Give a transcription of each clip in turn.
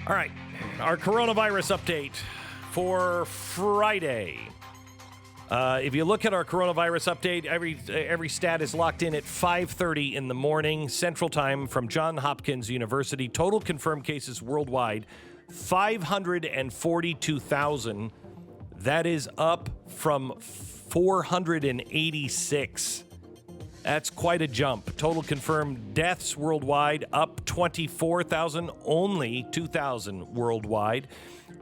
All right, our coronavirus update for Friday. If you look at our coronavirus update, every stat is locked in at 5:30 in the morning Central Time from Johns Hopkins University. Total confirmed cases worldwide, 542,000. That is up from 486. That's quite a jump. Total confirmed deaths worldwide up 24,000, only 2,000 worldwide.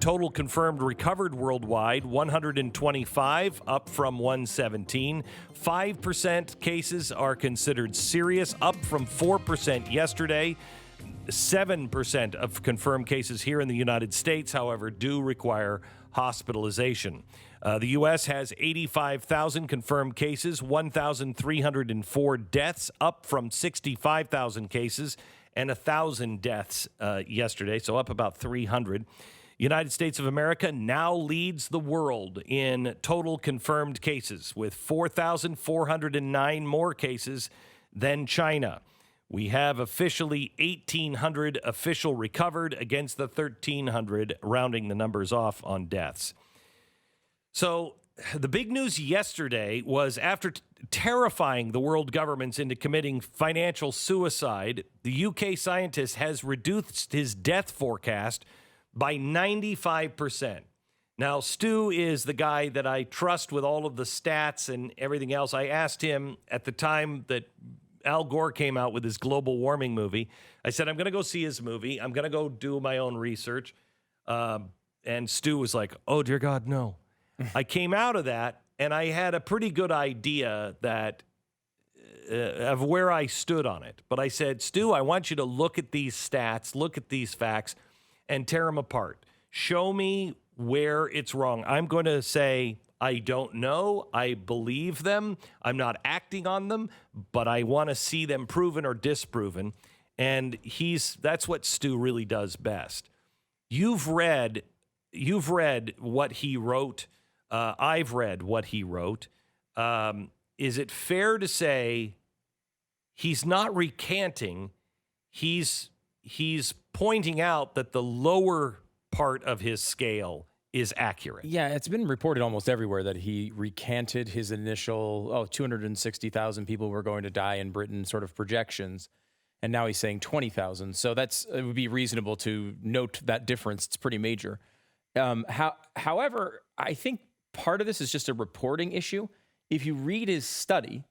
Total confirmed recovered worldwide, 125, up from 117. 5% cases are considered serious, up from 4% yesterday. 7% of confirmed cases here in the United States, however, do require hospitalization. The U.S. has 85,000 confirmed cases, 1,304 deaths, up from 65,000 cases and 1,000 deaths yesterday, so up about 300. United States of America now leads the world in total confirmed cases with 4,409 more cases than China. We have officially 1,800 official recovered against the 1,300, rounding the numbers off on deaths. So the big news yesterday was after terrifying the world governments into committing financial suicide, the UK scientist has reduced his death forecast by 95%. Now, Stu is the guy that I trust with all of the stats and everything else. I asked him at the time that Al Gore came out with his global warming movie. I said, I'm going to go see his movie. I'm going to go do my own research. And Stu was like, oh, dear God, no. I came out of that, and I had a pretty good idea that of where I stood on it. But I said, Stu, I want you to look at these stats, look at these facts, and tear them apart. Show me where it's wrong. I'm going to say, I don't know. I believe them. I'm not acting on them, but I want to see them proven or disproven. And that's what Stu really does best. You've read what he wrote. I've read what he wrote. Is it fair to say he's not recanting? He's pointing out that the lower part of his scale is accurate. Yeah, it's been reported almost everywhere that he recanted his initial, 260,000 people were going to die in Britain sort of projections. And now he's saying 20,000. So it would be reasonable to note that difference. It's pretty major. However, I think part of this is just a reporting issue. If you read his study,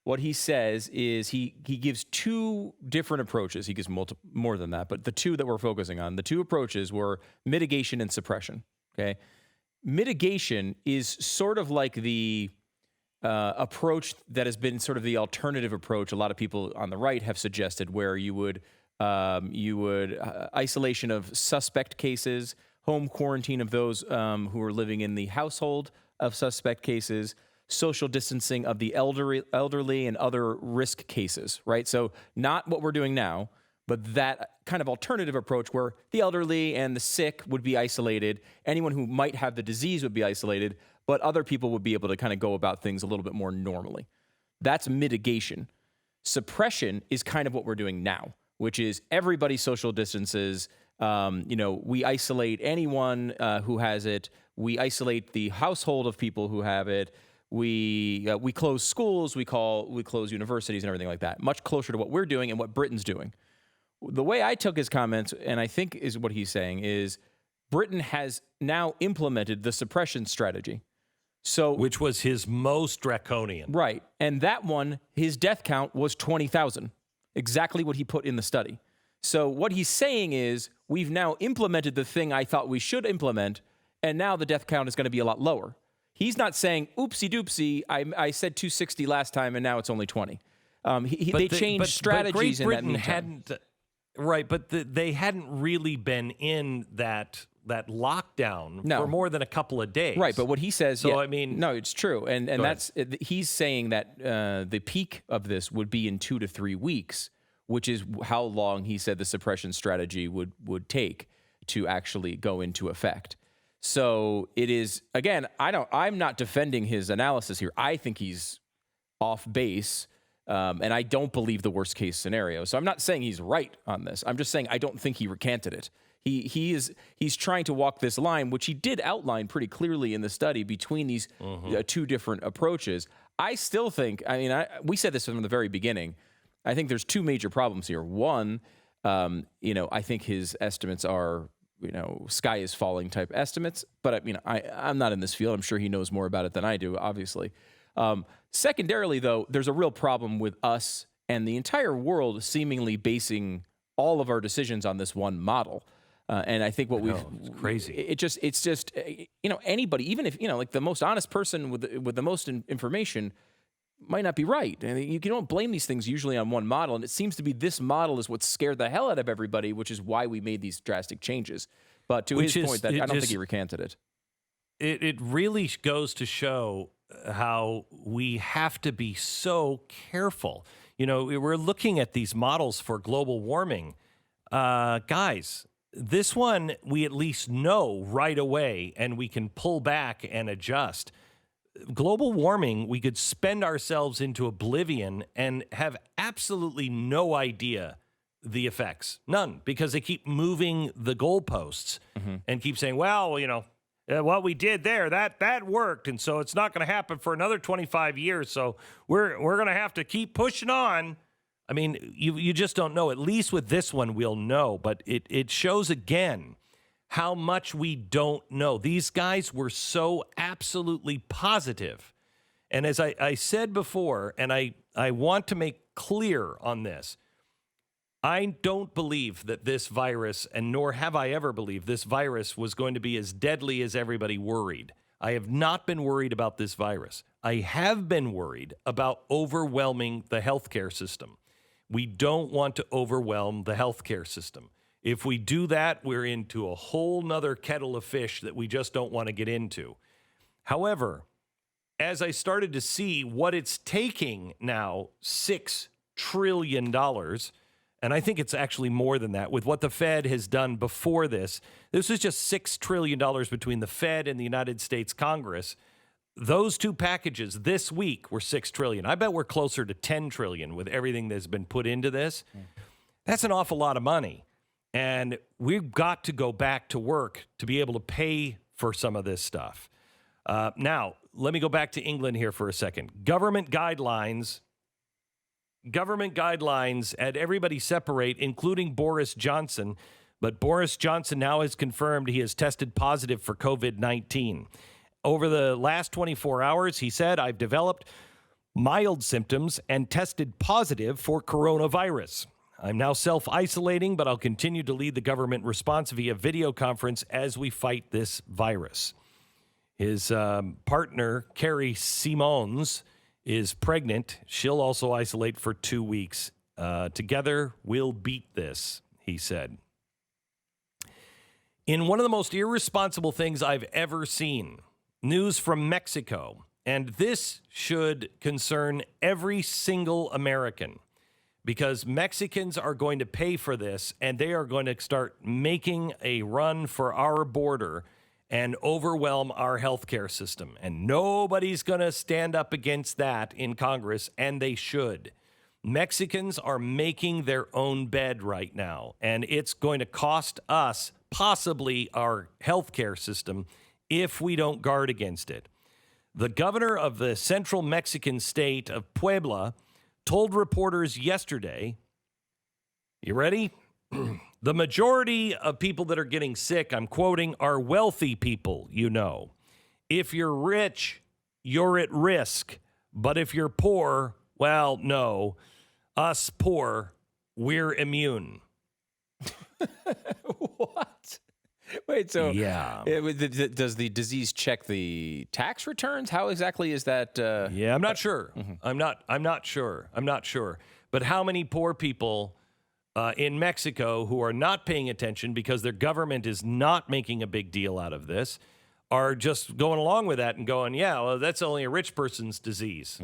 what he says is he gives two different approaches. He gives more than that, but the two that we're focusing on, the two approaches were mitigation and suppression. Okay, mitigation is sort of like the approach that has been sort of the alternative approach. A lot of people on the right have suggested where you would isolation of suspect cases, home quarantine of those who are living in the household of suspect cases, social distancing of the elderly and other risk cases, right? So not what we're doing now, but that kind of alternative approach where the elderly and the sick would be isolated, anyone who might have the disease would be isolated, but other people would be able to kind of go about things a little bit more normally. That's mitigation. Suppression is kind of what we're doing now, which is everybody social distances. We isolate anyone who has it. We isolate the household of people who have it. We close schools. We close universities and everything like that. Much closer to what we're doing and what Britain's doing. The way I took his comments, and I think is what he's saying, is Britain has now implemented the suppression strategy. Which was his most draconian. Right. And that one, his death count was 20,000. Exactly what he put in the study. So what he's saying is we've now implemented the thing I thought we should implement, and now the death count is going to be a lot lower. He's not saying, oopsie doopsie, I said 260 last time, and now it's only 20. They changed strategies in that meantime. Right, but they hadn't really been in that lockdown for more than a couple of days. Right, but what he says, no, it's true. And he's saying that the peak of this would be in 2 to 3 weeks, which is how long he said the suppression strategy would take to actually go into effect. So it is, again, I'm not defending his analysis here. I think he's off base. And I don't believe the worst case scenario. So I'm not saying he's right on this. I'm just saying I don't think he recanted it. He's trying to walk this line, which he did outline pretty clearly in the study between these two different approaches. I still think, we said this from the very beginning. I think there's two major problems here. One, I think his estimates are, sky is falling type estimates. But I'm not in this field. I'm sure he knows more about it than I do, obviously. Secondarily, though, there's a real problem with us and the entire world seemingly basing all of our decisions on this one model. And I think it's crazy. It's just anybody, even if, like the most honest person with the most information might not be right. And you don't blame these things usually on one model. And it seems to be this model is what scared the hell out of everybody, which is why we made these drastic changes. But to his point, I don't think he recanted it. It really goes to show how we have to be so careful. We're looking at these models for global warming. Guys, this one we at least know right away, and we can pull back and adjust. Global warming, we could spend ourselves into oblivion and have absolutely no idea the effects. None, because they keep moving the goalposts and keep saying, well, what we did there, that worked, and so it's not going to happen for another 25 years, so we're going to have to keep pushing on. I mean, you just don't know. At least with this one, we'll know, but it shows again how much we don't know. These guys were so absolutely positive. And as I said before, and I want to make clear on this, I don't believe that this virus, and nor have I ever believed this virus was going to be as deadly as everybody worried. I have not been worried about this virus. I have been worried about overwhelming the healthcare system. We don't want to overwhelm the healthcare system. If we do that, we're into a whole nother kettle of fish that we just don't want to get into. However, as I started to see what it's taking now, $6 trillion, and I think it's actually more than that, with what the Fed has done before this. This is just $6 trillion between the Fed and the United States Congress. Those two packages this week were $6 trillion. I bet we're closer to $10 trillion with everything that's been put into this. That's an awful lot of money. And we've got to go back to work to be able to pay for some of this stuff. Now, let me go back to England here for a second. Government guidelines had everybody separate, including Boris Johnson. But Boris Johnson now has confirmed he has tested positive for COVID-19. Over the last 24 hours, he said, I've developed mild symptoms and tested positive for coronavirus. I'm now self-isolating, but I'll continue to lead the government response via video conference as we fight this virus. His partner, Carrie Simons, is pregnant. She'll also isolate for 2 weeks. Together, we'll beat this, he said. In one of the most irresponsible things I've ever seen, news from Mexico, and this should concern every single American, because Mexicans are going to pay for this, and they are going to start making a run for our border and overwhelm our healthcare system. And nobody's going to stand up against that in Congress, and they should. Mexicans are making their own bed right now, and it's going to cost us possibly our healthcare system if we don't guard against it. The governor of the central Mexican state of Puebla told reporters yesterday, you ready? The majority of people that are getting sick, I'm quoting, are wealthy people, If you're rich, you're at risk. But if you're poor, well, no. Us poor, we're immune. What? Wait, so yeah. Does the disease check the tax returns? How exactly is that? Yeah, I'm not sure. I'm not sure. But how many poor people in Mexico who are not paying attention because their government is not making a big deal out of this are just going along with that and going, yeah, well, that's only a rich person's disease.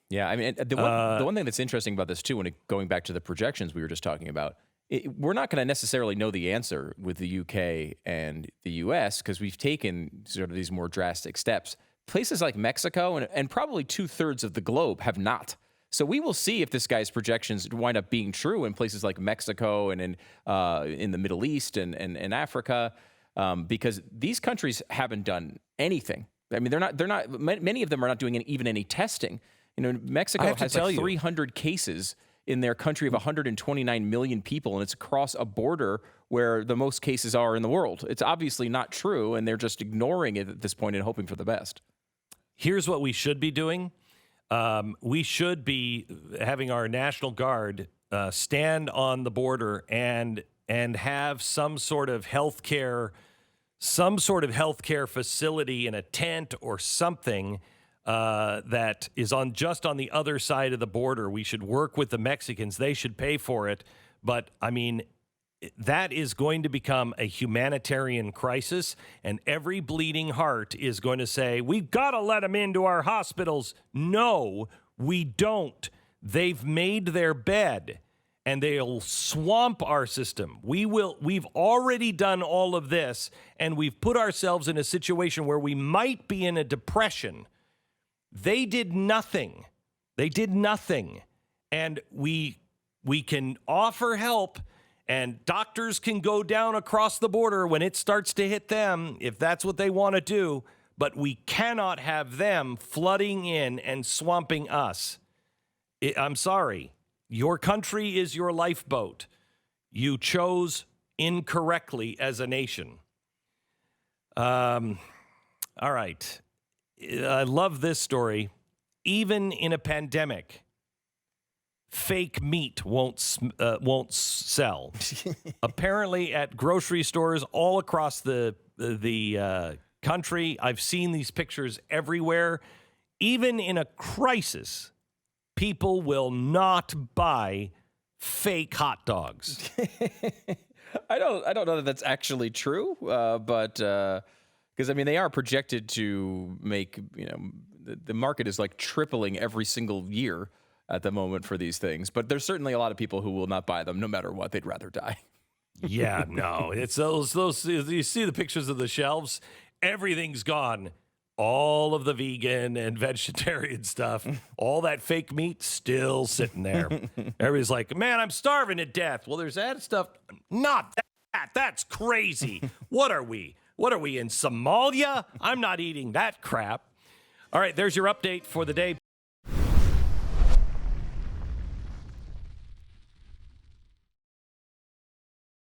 Yeah, I mean, the one thing that's interesting about this, too, going back to the projections we were just talking about, we're not going to necessarily know the answer with the UK and the US because we've taken sort of these more drastic steps. Places like Mexico and probably 2/3 of the globe have not. So we will see if this guy's projections wind up being true in places like Mexico and in the Middle East and Africa, because these countries haven't done anything. I mean, they're not. Many of them are not doing even any testing. You know, Mexico has like 300 cases in their country of 129 million people, and it's across a border where the most cases are in the world. It's obviously not true, and they're just ignoring it at this point and hoping for the best. Here's what we should be doing. We should be having our National Guard stand on the border and have some sort of healthcare facility in a tent or something that is just on the other side of the border. We should work with the Mexicans. They should pay for it. But I mean, that is going to become a humanitarian crisis, and every bleeding heart is going to say, we've got to let them into our hospitals. No, we don't. They've made their bed, and they'll swamp our system. We've already done all of this, and we've put ourselves in a situation where we might be in a depression. They did nothing. And we can offer help, and doctors can go down across the border when it starts to hit them, if that's what they want to do, but we cannot have them flooding in and swamping us. I'm sorry. Your country is your lifeboat. You chose incorrectly as a nation. All right. I love this story. Even in a pandemic, fake meat won't sell. Apparently, at grocery stores all across the country, I've seen these pictures everywhere. Even in a crisis, people will not buy fake hot dogs. I don't know that that's actually true, but because I mean they are projected to make, you know, the market is like tripling every single year at the moment for these things, but there's certainly a lot of people who will not buy them no matter what. They'd rather die. Yeah, no, it's those. You see the pictures of the shelves. Everything's gone. All of the vegan and vegetarian stuff, all that fake meat still sitting there. Everybody's like, man, I'm starving to death. Well, there's that stuff. Not that. That's crazy. What are we? What are we in Somalia? I'm not eating that crap. All right, there's your update for the day.